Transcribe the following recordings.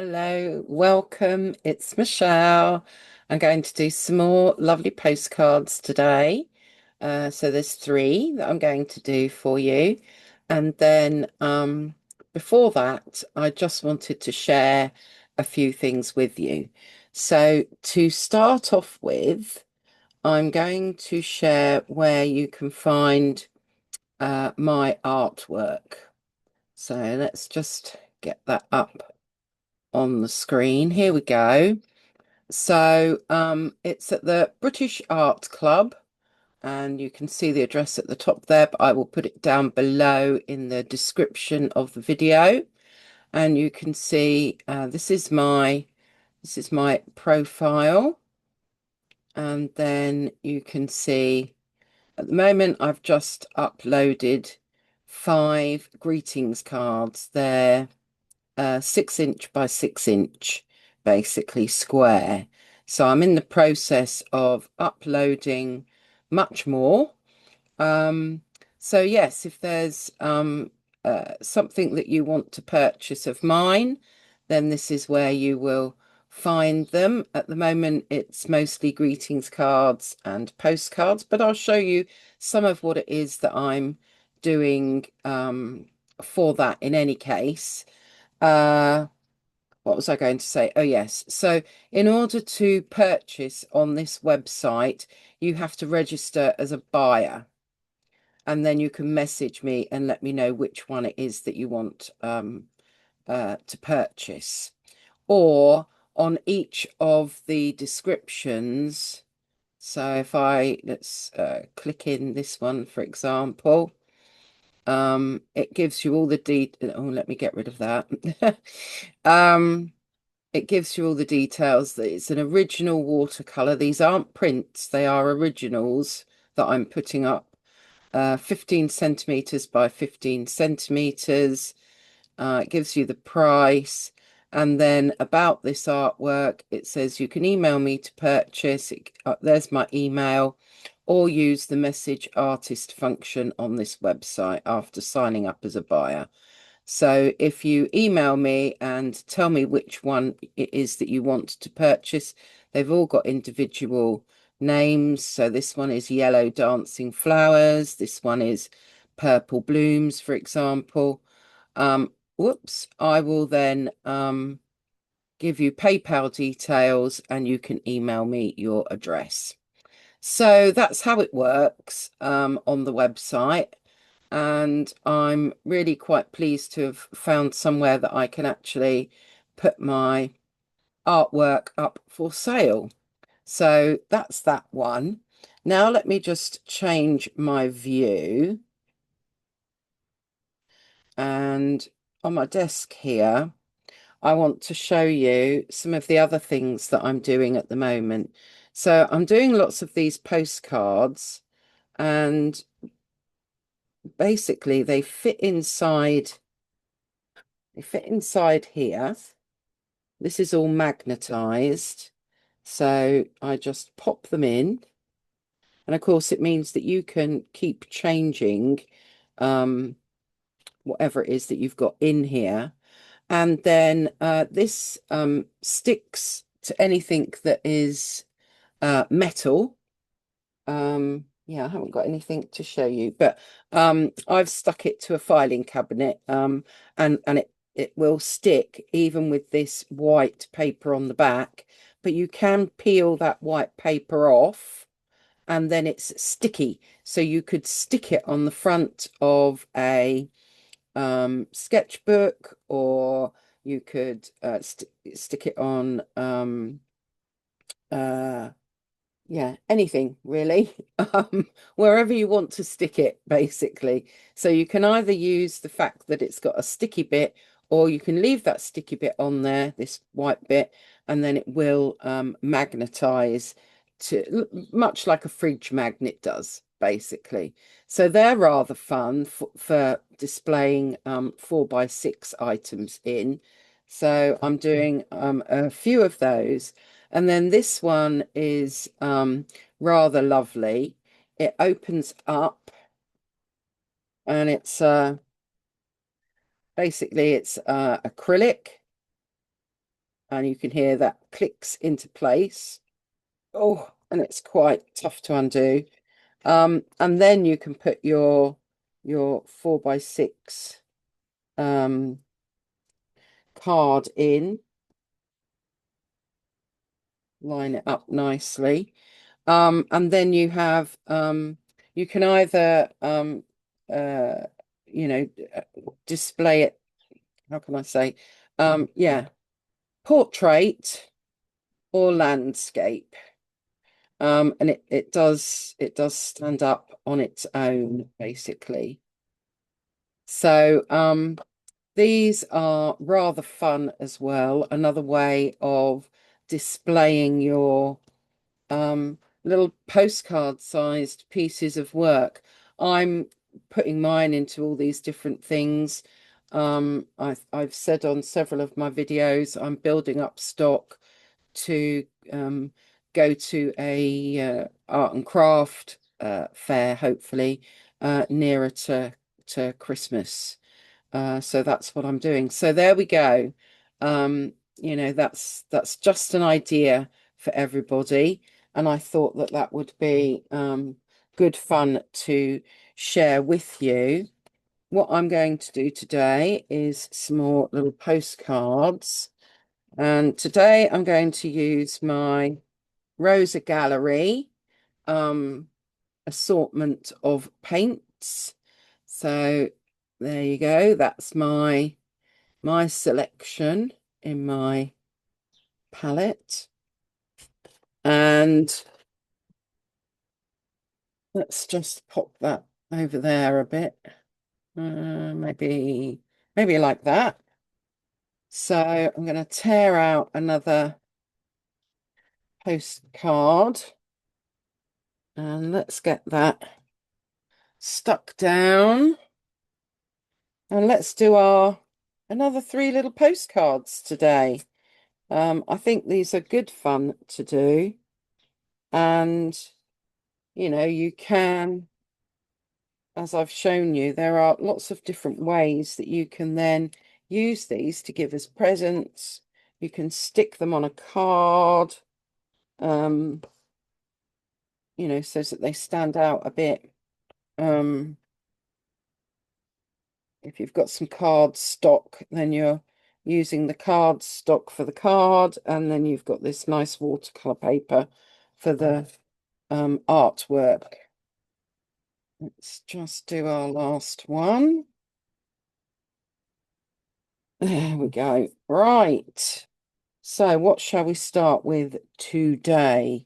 Hello, welcome. It's Michelle. I'm going to do some more lovely postcards today. So there's three that I'm going to do for you. And then before that, I just wanted to share a few things with you. So to start off with, I'm going to share where you can find my artwork. So let's just get that up on the screen. Here we go. So it's at the British Art Club, and you can see the address at the top there, but I will put it down below in the description of the video. And you can see this is my profile, and then you can see at the moment I've just uploaded 5 greetings cards. They're 6 inch by 6 inch, basically square. So I'm in the process of uploading much more. Um, so yes, if there's something that you want to purchase of mine, then this is where you will find them. At the moment, it's mostly greetings cards and postcards, but I'll show you some of what it is that I'm doing for that in any case. Uh, what was I going to say? Oh, yes. So in order to purchase on this website, you have to register as a buyer, and then you can message me and let me know which one it is that you want to purchase. Or on each of the descriptions. So if let's click in this one, for example. It gives you all the details. Oh, let me get rid of that. It gives you all the details that it's an original watercolor. These aren't prints, they are originals that I'm putting up. 15 centimeters by 15 centimeters. It gives you the price. And then about this artwork, it says you can email me to purchase. There's my email, or use the message artist function on this website after signing up as a buyer. So if you email me and tell me which one it is that you want to purchase, they've all got individual names. So this one is Yellow Dancing Flowers. This one is Purple Blooms, for example. Whoops, I will then give you PayPal details and you can email me your address. So that's how it works on the website. And I'm really quite pleased to have found somewhere that I can actually put my artwork up for sale. So that's that one. Now let me just change my view. And on my desk here, I want to show you some of the other things that I'm doing at the moment. So I'm doing lots of these postcards, and basically they fit inside here. This is all magnetized. So I just pop them in. And of course, it means that you can keep changing um, whatever it is that you've got in here. And then this sticks to anything that is metal. Yeah, I haven't got anything to show you, but I've stuck it to a filing cabinet, and it will stick even with this white paper on the back. But you can peel that white paper off, and then it's sticky. So you could stick it on the front of a sketchbook, or you could stick it on uh yeah, anything really. Wherever you want to stick it, basically. So you can either use the fact that it's got a sticky bit, or you can leave that sticky bit on there, this white bit, and then it will magnetize to much like a fridge magnet does, basically. So they're rather fun for displaying 4x6 items in. So I'm doing a few of those. And then this one is rather lovely. It opens up, and it's basically it's acrylic, and you can hear that clicks into place. Oh, and it's quite tough to undo. And then you can put your 4x6 um card in, line it up nicely. And then you have you can either uh you know display it, how can I say, yeah, portrait or landscape. And it does stand up on its own, basically. So these are rather fun as well. Another way of displaying your little postcard sized pieces of work. I'm putting mine into all these different things. I've said on several of my videos, I'm building up stock to go to a art and craft fair, hopefully nearer to Christmas. So that's what I'm doing. So there we go. That's just an idea for everybody, and I thought that that would be good fun to share with you. What I'm going to do today is some more little postcards, and today I'm going to use my Rosa Gallery um, assortment of paints. So there you go. That's my selection in my palette. And let's just pop that over there a bit. Maybe like that. So I'm going to tear out another postcard and let's get that stuck down. And let's do our another 3 little postcards today. I think these are good fun to do. And, you can, as I've shown you, there are lots of different ways that you can then use these to give as presents. You can stick them on a card, um, so that they stand out a bit. If you've got some card stock, then you're using the card stock for the card, and then you've got this nice watercolor paper for the artwork. Let's just do our last one. There we go. Right. So what shall we start with today?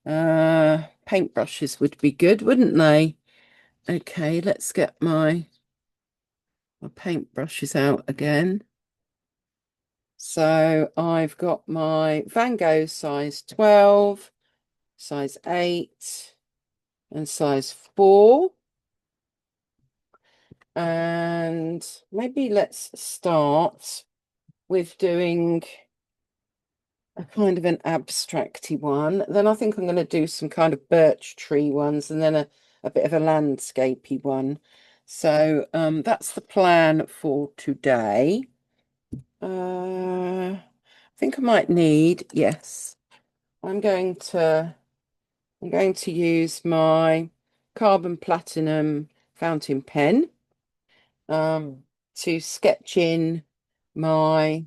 Paintbrushes would be good, wouldn't they? Okay, let's get my paintbrushes out again. So I've got my Van Gogh size 12, size 8, and size 4. And maybe let's start with doing a kind of an abstracty one. Then I think I'm going to do some kind of birch tree ones, and then a bit of a landscapey one. So that's the plan for today. I think I might need, yes, I'm going to use my carbon platinum fountain pen to sketch in my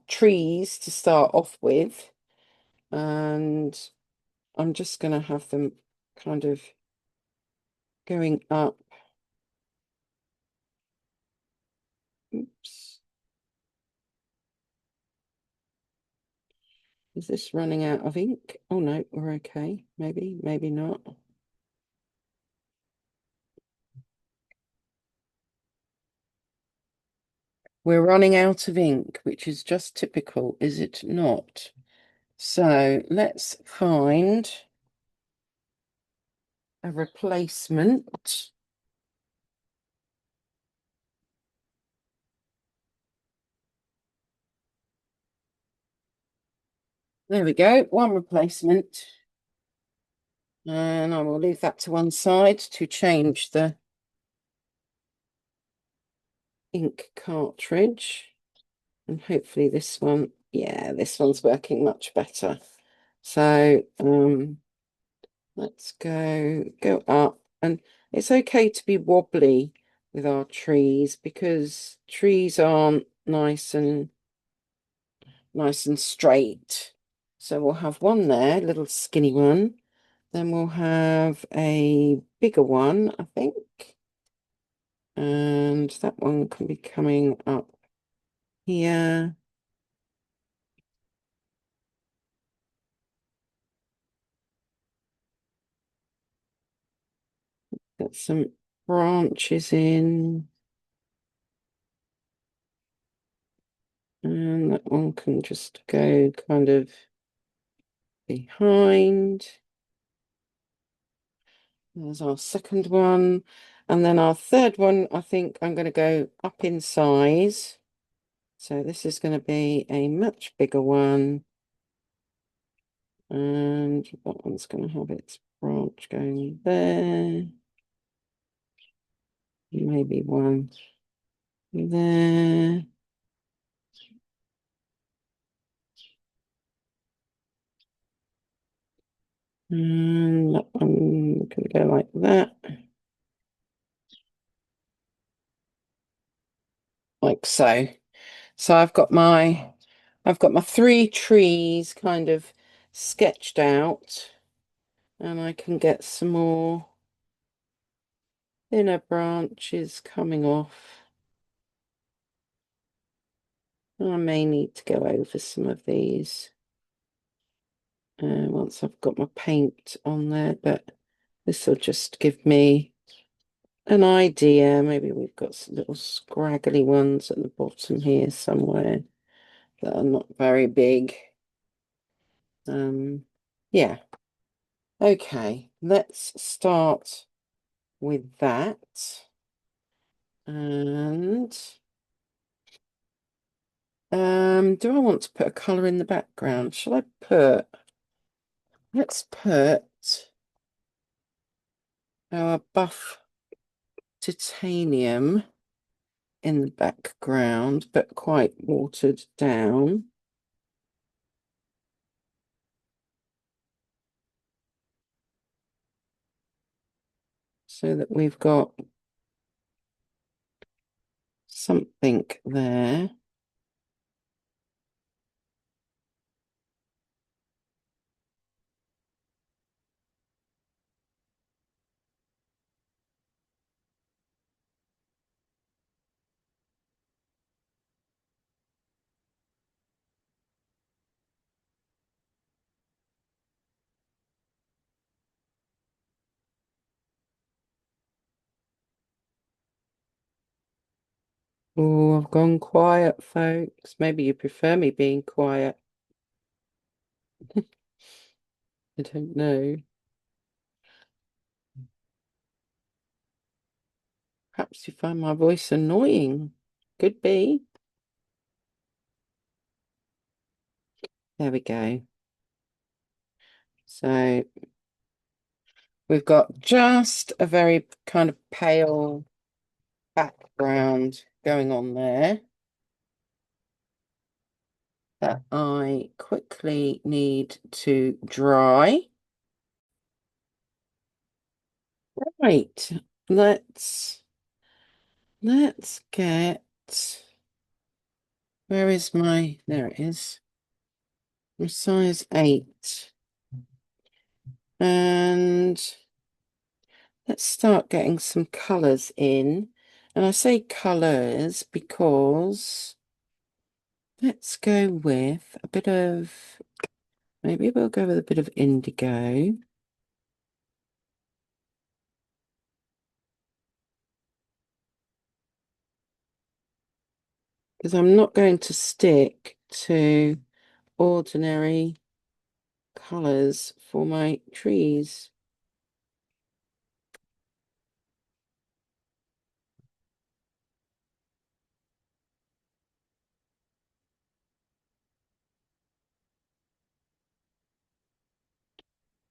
trees to start off with, and I'm just going to have them kind of going up. Oops. Is this running out of ink? Oh no, we're okay. Maybe not. We're running out of ink, which is just typical, is it not? So let's find a replacement. There we go, one replacement. And I will leave that to one side to change the ink cartridge. And hopefully this one, yeah, this one's working much better. So let's go up. And it's okay to be wobbly with our trees because trees aren't nice and straight. So we'll have one there, little skinny one. Then we'll have a bigger one, I think. And that one can be coming up here. Got some branches in. And that one can just go kind of behind. There's our second one. And then our third one, I think I'm going to go up in size. So this is going to be a much bigger one. And that one's going to have its branch going there. Maybe one there. And that one can go like that. Like so. So I've got my three trees kind of sketched out, and I can get some more thinner branches coming off. I may need to go over some of these once I've got my paint on there, but this will just give me an idea. Maybe we've got some little scraggly ones at the bottom here somewhere that are not very big. Yeah. Okay, let's start with that. And do I want to put a colour in the background? Shall I let's put our buff titanium in the background, but quite watered down. So that we've got something there. Oh, I've gone quiet, folks. Maybe you prefer me being quiet. I don't know. Perhaps you find my voice annoying. Could be. There we go. So we've got just a very kind of pale background going on there that I quickly need to dry. Right, let's get, where is there it is, my size 8. And let's start getting some colours in. And I say colours because let's go with a bit of, maybe we'll go with a bit of indigo. Because I'm not going to stick to ordinary colours for my trees.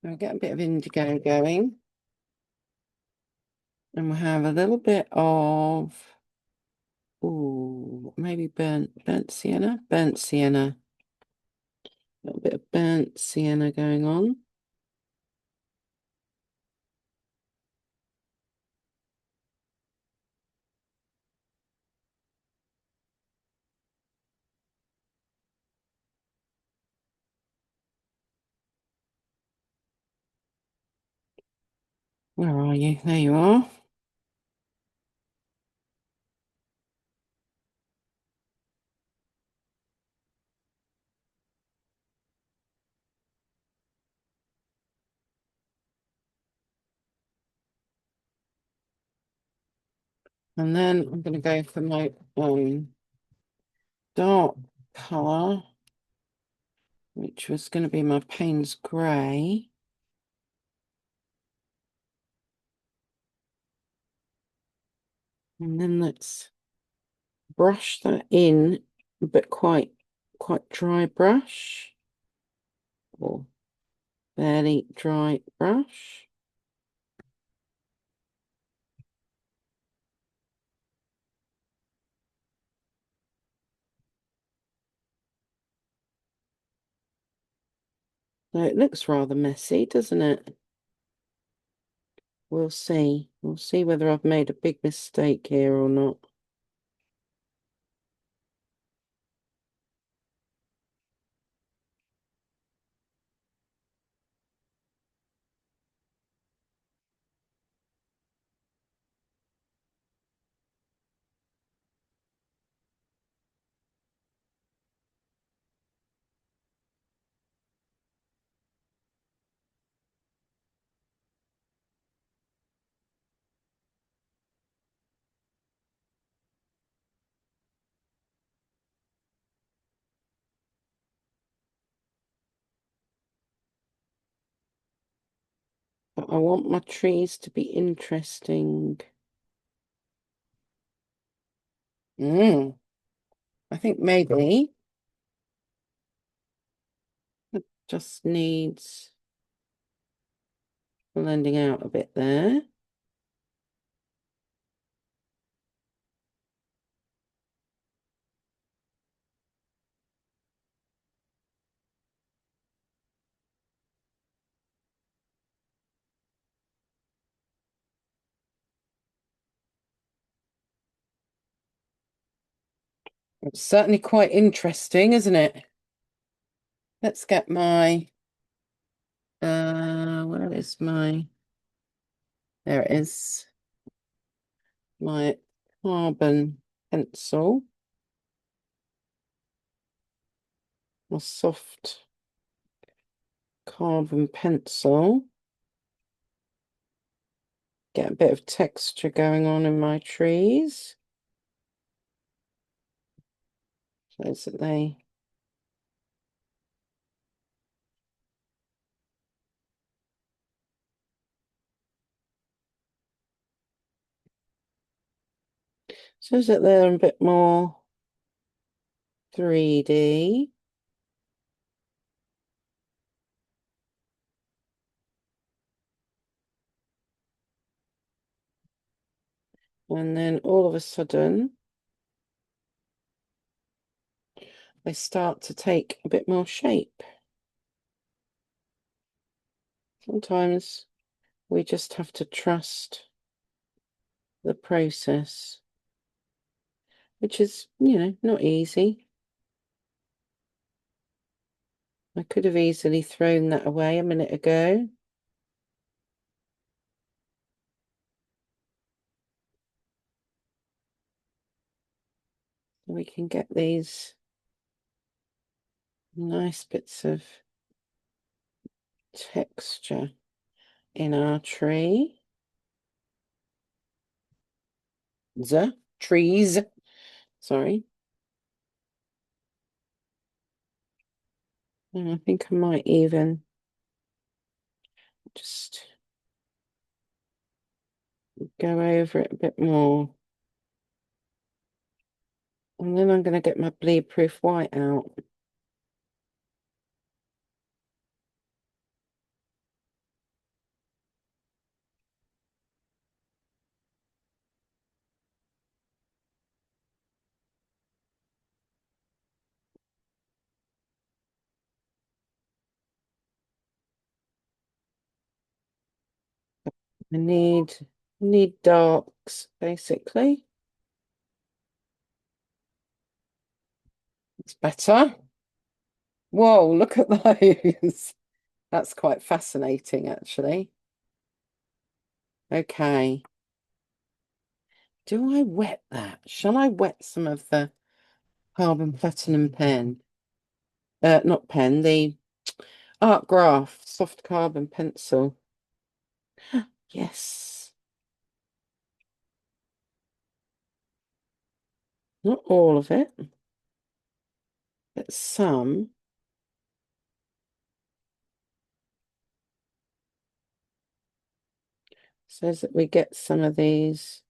I'll get a bit of indigo going. And we'll have a little bit of Ooh, maybe burnt sienna? Burnt sienna. A little bit of burnt sienna going on. Where are you? There you are. And then I'm going to go for my dark colour, which was going to be my Payne's Grey. And then let's brush that in, but quite dry brush, or fairly dry brush. So it looks rather messy, doesn't it? We'll see. We'll see whether I've made a big mistake here or not. But I want my trees to be interesting. I think maybe it just needs blending out a bit there. It's certainly quite interesting, isn't it? Let's get my where is my, there it is, my carbon pencil, my soft carbon pencil. Get a bit of texture going on in my trees so that they they're a bit more 3D. And then all of a sudden, they start to take a bit more shape. Sometimes we just have to trust the process, which is, not easy. I could have easily thrown that away a minute ago. We can get these nice bits of texture in our tree. Trees, sorry. And I think I might even just go over it a bit more. And then I'm going to get my bleed proof white out. I need darks, basically. It's better. Whoa, look at those. That's quite fascinating, actually. Okay. Do I wet that? Shall I wet some of the carbon platinum pen? Not pen, the Art Graph soft carbon pencil. Yes. Not all of it, but some. Says that we get some of these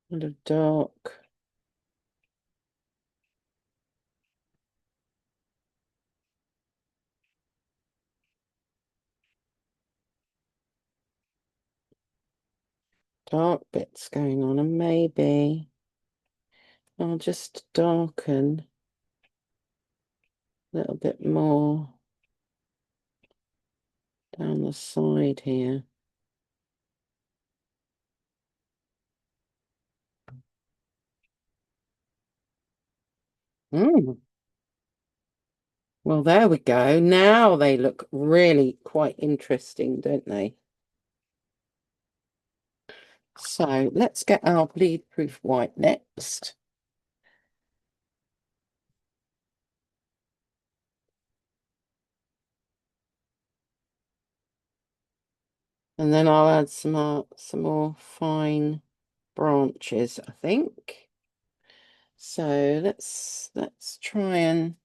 kind of dark bits going on, and maybe I'll just darken a little bit more down the side here. Mm. Well, there we go. Now they look really quite interesting, don't they? So let's get our bleed proof white next. And then I'll add some more fine branches, I think. So let's try and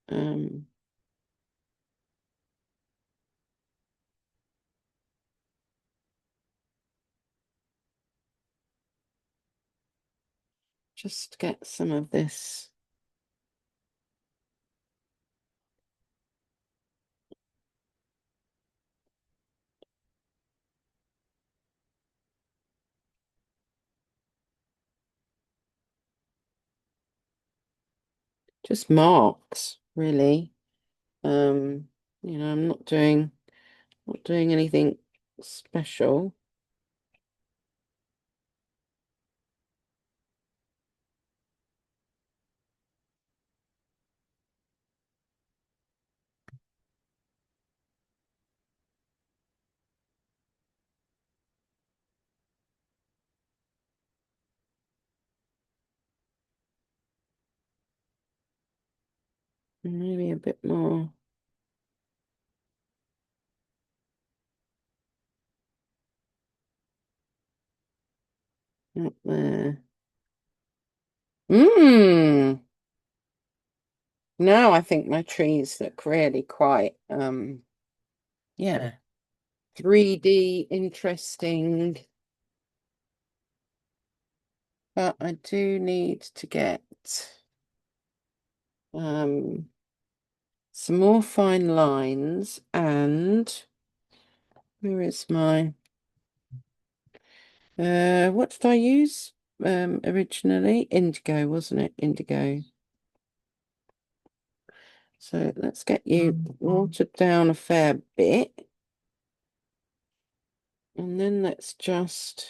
um, just get some of this. Just marks, really. Um, I'm not doing anything special. Maybe a bit more up there. Mmm. Now I think my trees look really quite yeah, 3D interesting. But I do need to get um some more fine lines, and where is my what did I use originally? Indigo, wasn't it? Indigo. So let's get you watered down a fair bit, and then let's just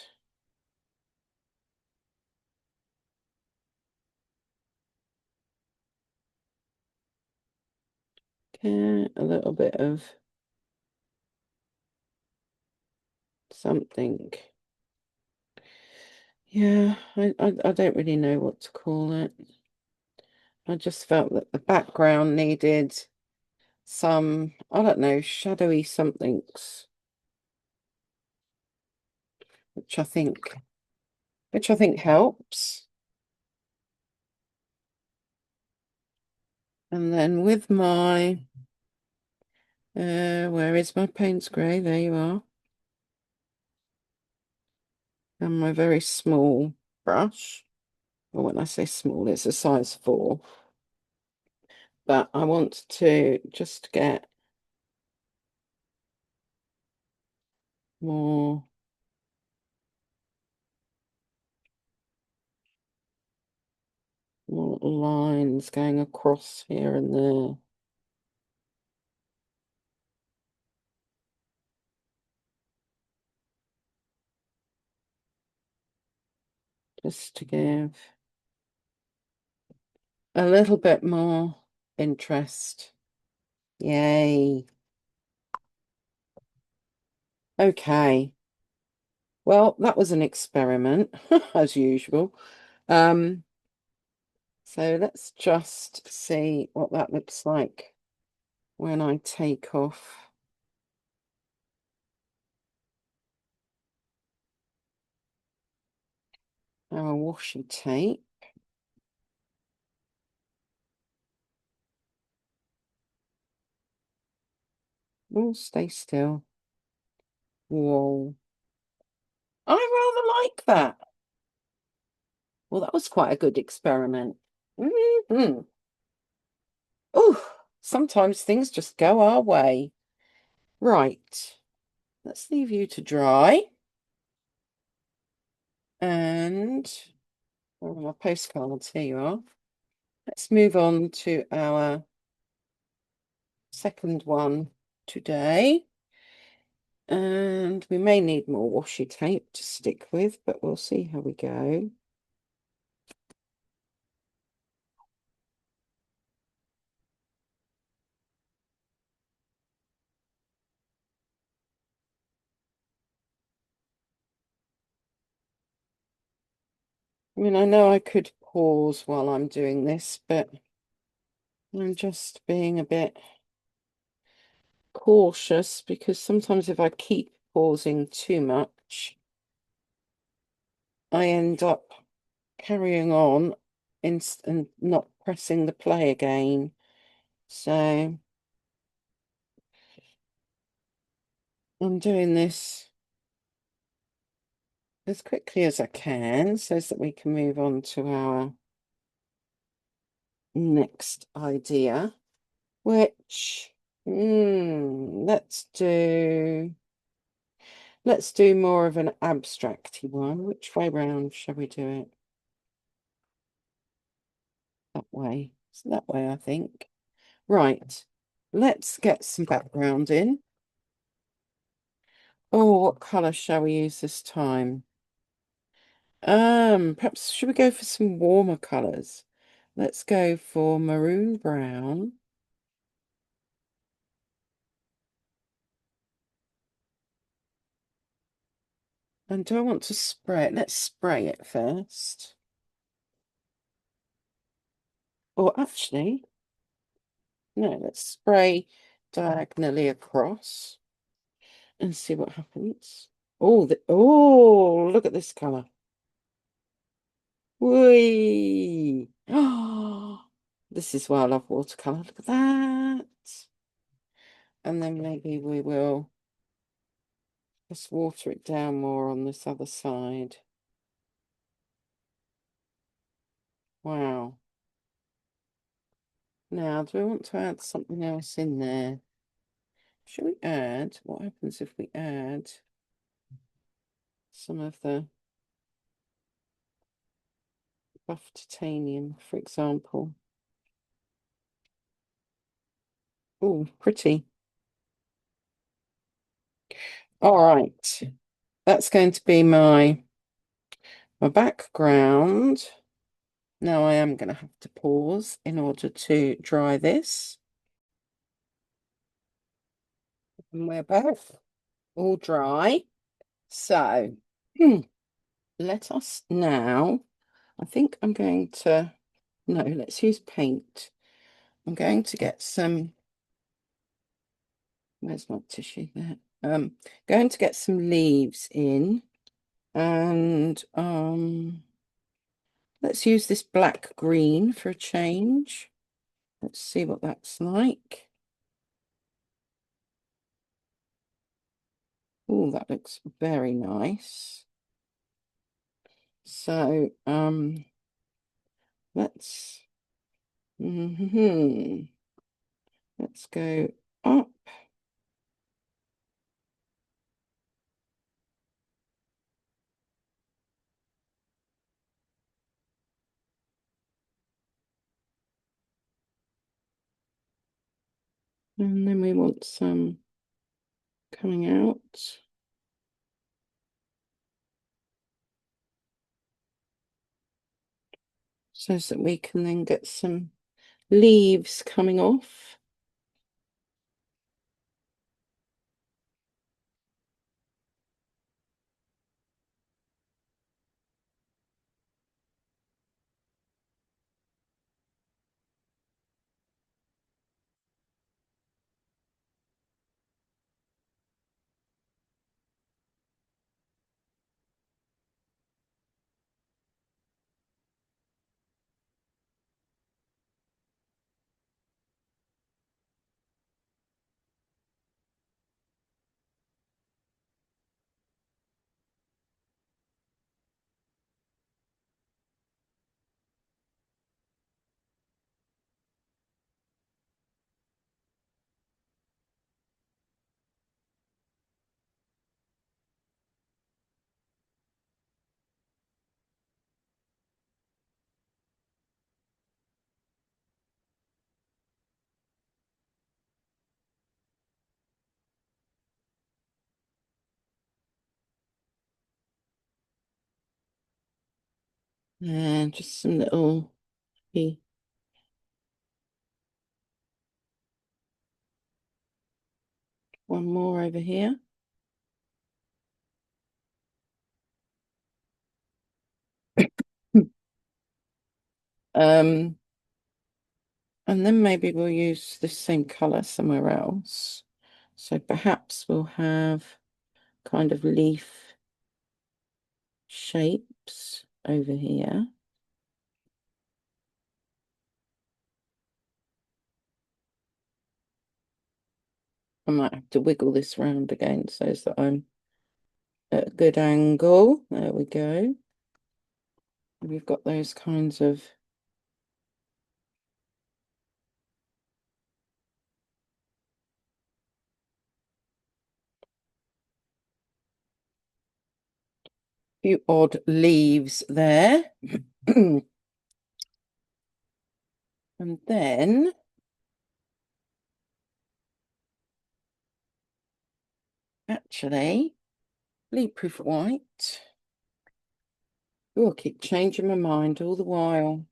get a little bit of something. Yeah, I don't really know what to call it. I just felt that the background needed some, I don't know, shadowy somethings, which I think which I think helps. And then with my where is my Payne's grey? There you are. And my very small brush. Well, when I say small, it's a size 4. But I want to just get more lines going across here and there. just to give a little bit more interest. Yay. Okay. Well, that was an experiment, as usual. Um, so let's just see what that looks like when I take off our washi tape. Oh, stay still. Whoa. I rather like that. Well, that was quite a good experiment. Oh, sometimes things just go our way. Right. Let's leave you to dry. And all my postcards, here you are. Let's move on to our second one today. And we may need more washi tape to stick with, but we'll see how we go. I mean, I know I could pause while I'm doing this, but I'm just being a bit cautious because sometimes if I keep pausing too much, I end up carrying on and not pressing the play again. So I'm doing this as quickly as I can so that we can move on to our next idea, which let's do more of an abstracty one. Which way round shall we do it? That way. It's that way, I think. Right. Let's get some background in. Oh, what colour shall we use this time? Perhaps should we go for some warmer colours? Let's go for maroon brown. And do I want to spray it? Let's spray it first. Or actually, no, let's spray diagonally across and see what happens. Oh, look at this colour. Whee! Oh, this is why I love watercolour. Look at that. And then maybe we will just water it down more on this other side. Wow. Now, do we want to add something else in there? Should we add? What happens if we add some of the buff titanium, for example? Oh, pretty. All right. That's going to be my background. Now I am going to have to pause in order to dry this. And we're both all dry. So let us now, I think I'm going to, no, let's use paint. I'm going to get some, where's my tissue there? Going to get some leaves in and let's use this black green for a change. Let's see what that's like. Oh, that looks very nice. So, let's let's go up. And then we want some coming out. so that we can then get some leaves coming off. And just some little, one more over here. Um, and then maybe we'll use the same color somewhere else. So perhaps we'll have kind of leaf shapes over here. I might have to wiggle this round again so that I'm at a good angle. There we go. We've got those kinds of few odd leaves there. And then actually leaf-proof white. Oh, I keep changing my mind all the while.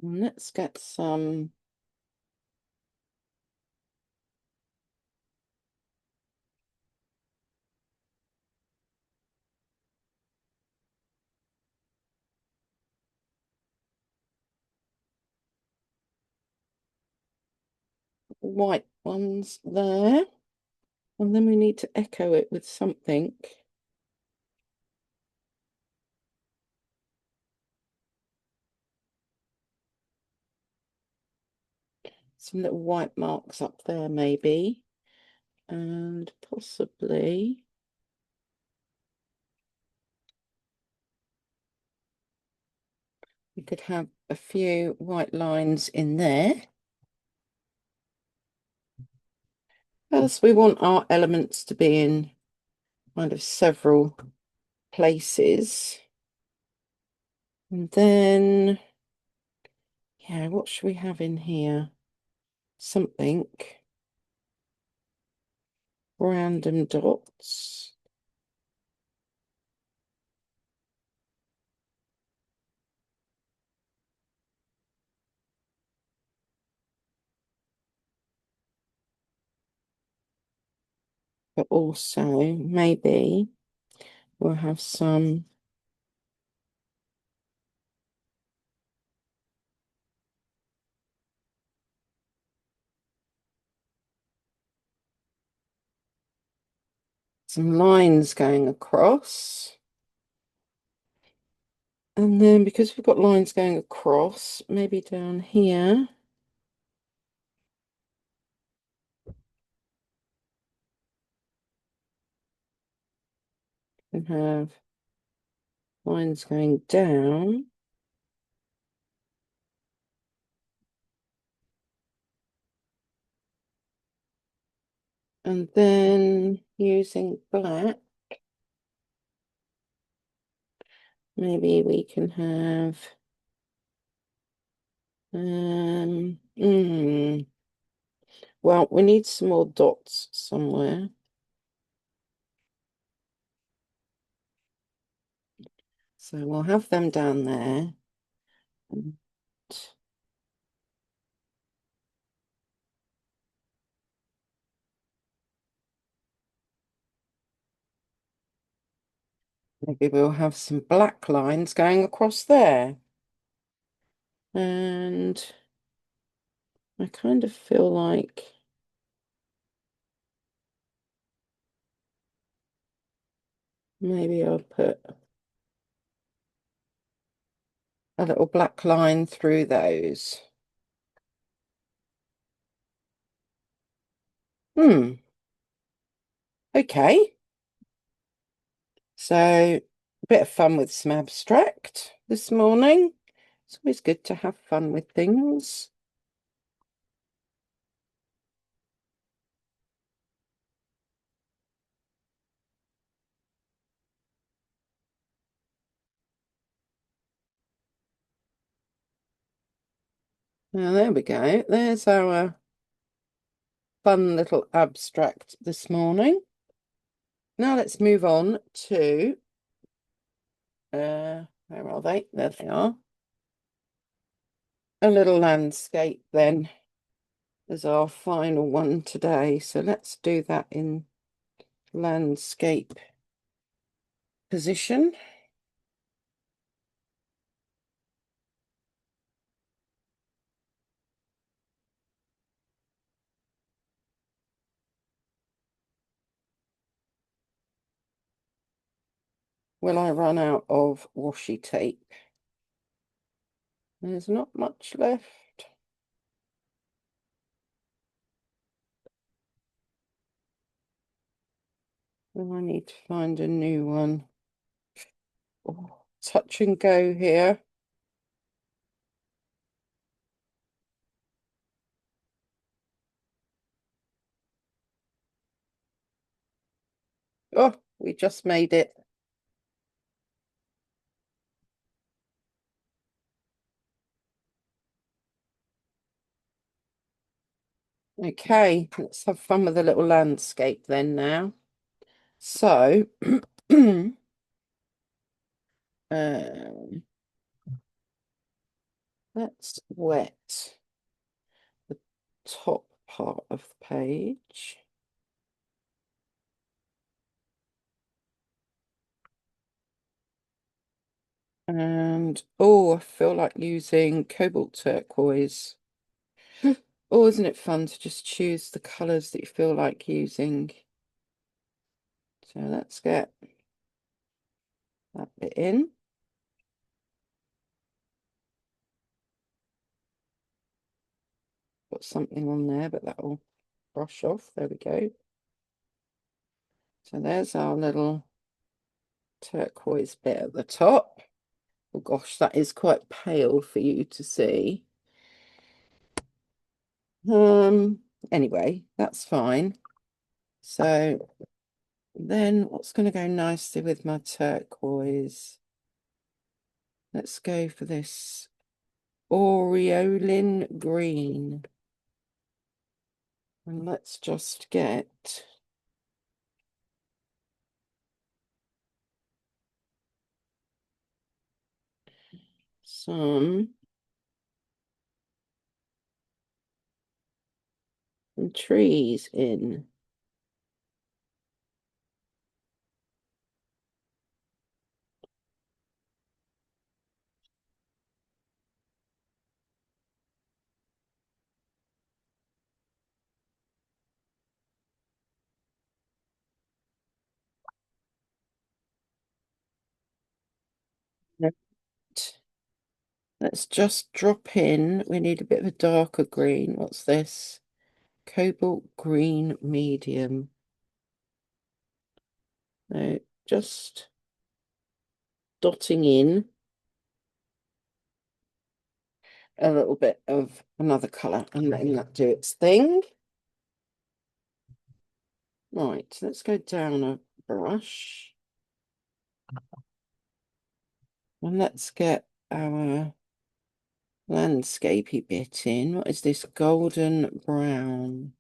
And let's get some white ones there. And then we need to echo it with something. Some little white marks up there, maybe. And possibly we could have a few white lines in there. As we want our elements to be in kind of several places. And then, yeah, what should we have in here? Something. Random dots. But also, maybe we'll have some lines going across. And then because we've got lines going across, maybe down here, we have lines going down. And then using black, maybe we can have well, we need some more dots somewhere. So we'll have them down there. And maybe we'll have some black lines going across there. And I kind of feel like maybe I'll put a little black line through those. Okay. So a bit of fun with some abstract this morning. It's always good to have fun with things. Now, there we go. There's our fun little abstract this morning. Now let's move on to, where are they? There they are. A little landscape then is our final one today. So let's do that in landscape position. Will I run out of washi tape? There's not much left. Well, I need to find a new one. Oh, touch and go here. Oh, we just made it. Okay, let's have fun with the little landscape then now. So, um, let's wet the top part of the page. And, oh, I feel like using cobalt turquoise. Oh, isn't it fun to just choose the colours that you feel like using? So let's get that bit in. Got something on there, but that will brush off. There we go. So there's our little turquoise bit at the top. Oh gosh, that is quite pale for you to see. Anyway, that's fine. So then what's going to go nicely with my turquoise? Let's go for this Aureolin green. And let's just get some trees in. Right. Let's just drop in. We need a bit of a darker green. What's this? Cobalt green medium. So just dotting in a little bit of another colour and letting that do its thing. Right, let's go down a brush. And let's get our landscapey bit in. What is this? Golden brown.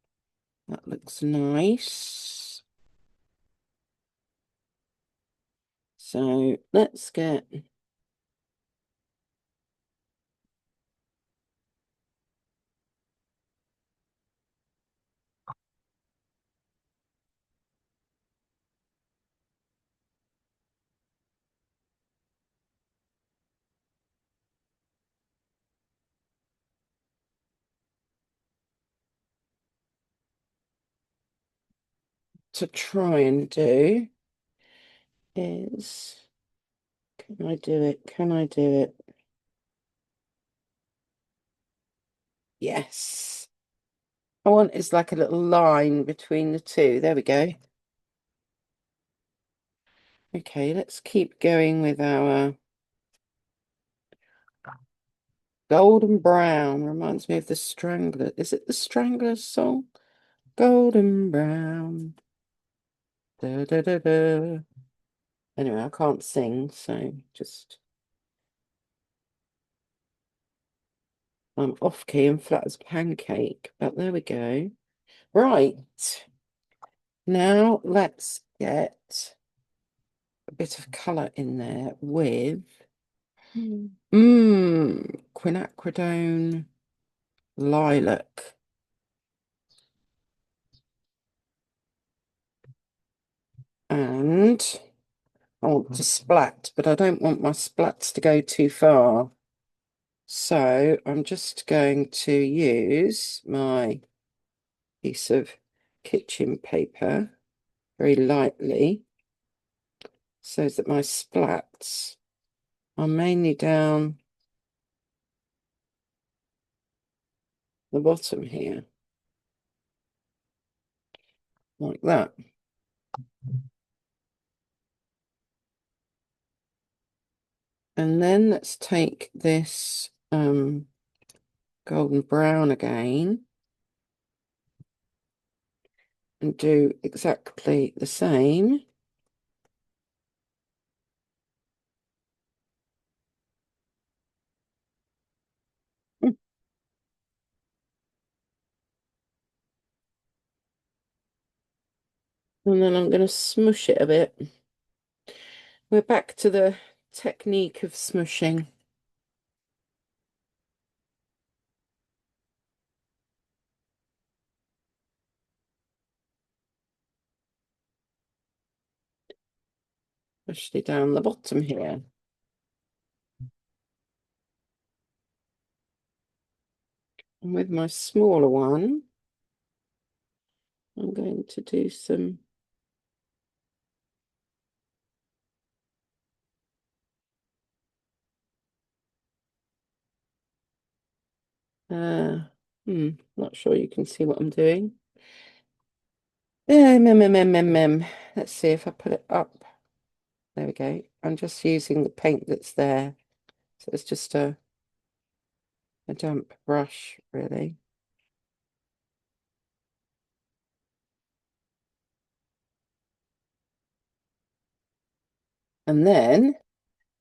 That looks nice. So let's get to try and do is, can I do it? Can I do it? Yes. I want is like a little line between the two. There we go. Okay, let's keep going with our golden brown. Reminds me of the Strangler. Is it the Stranglers song? Golden brown. Da, da, da, da. Anyway, I can't sing, so just I'm off key and flat as a pancake. But there we go. Right. Now let's get a bit of colour in there with quinacridone lilac. And I want to splat, but I don't want my splats to go too far. So I'm just going to use my piece of kitchen paper very lightly so that my splats are mainly down the bottom here, like that. And then let's take this golden brown again and do exactly the same. And then I'm going to smush it a bit. We're back to the technique of smushing. Especially down the bottom here. And with my smaller one, I'm going to do some not sure you can see what I'm doing. Let's see if I put it up. There we go. I'm just using the paint that's there. So it's just a damp brush, really. And then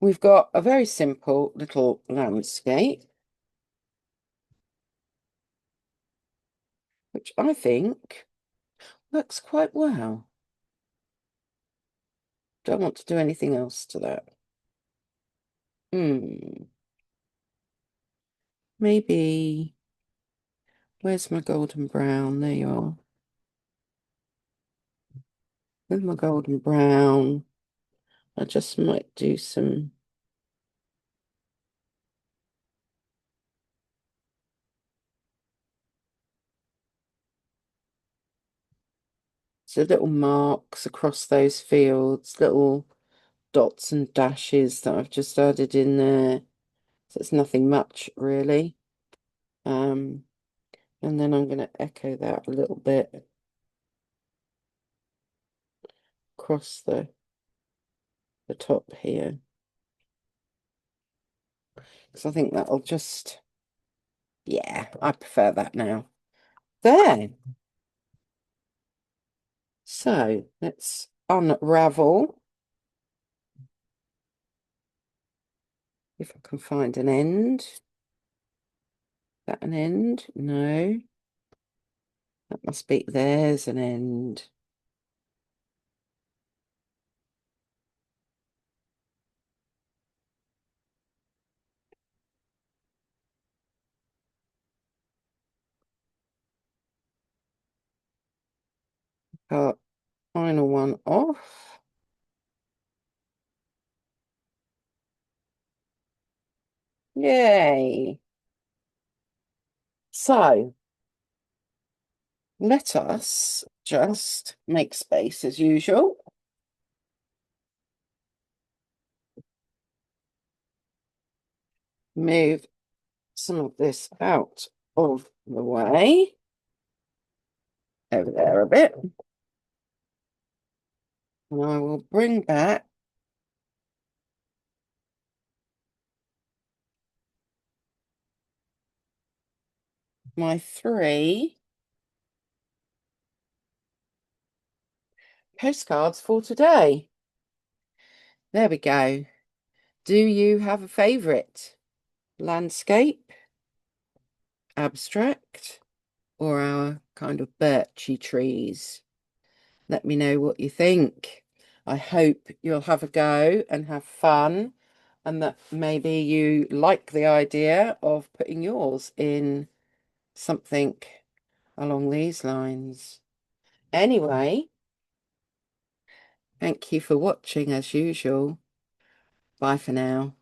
we've got a very simple little landscape, which I think works quite well. Don't want to do anything else to that. Maybe, where's my golden brown? There you are. With my golden brown, I just might do some so little marks across those fields, little dots and dashes that I've just added in there. So it's nothing much really. And then I'm going to echo that a little bit across the top here. Because I think that'll just, yeah, I prefer that now. There. So let's unravel. If I can find an end. Is that an end? No. That must be, there's an end. Got final one off. Yay. So let us just make space as usual. Move some of this out of the way. Over there a bit. And I will bring back my 3 postcards for today. There we go. Do you have a favourite? Landscape, abstract, or our kind of birchy trees? Let me know what you think. I hope you'll have a go and have fun, and that maybe you like the idea of putting yours in something along these lines. Anyway, thank you for watching as usual. Bye for now.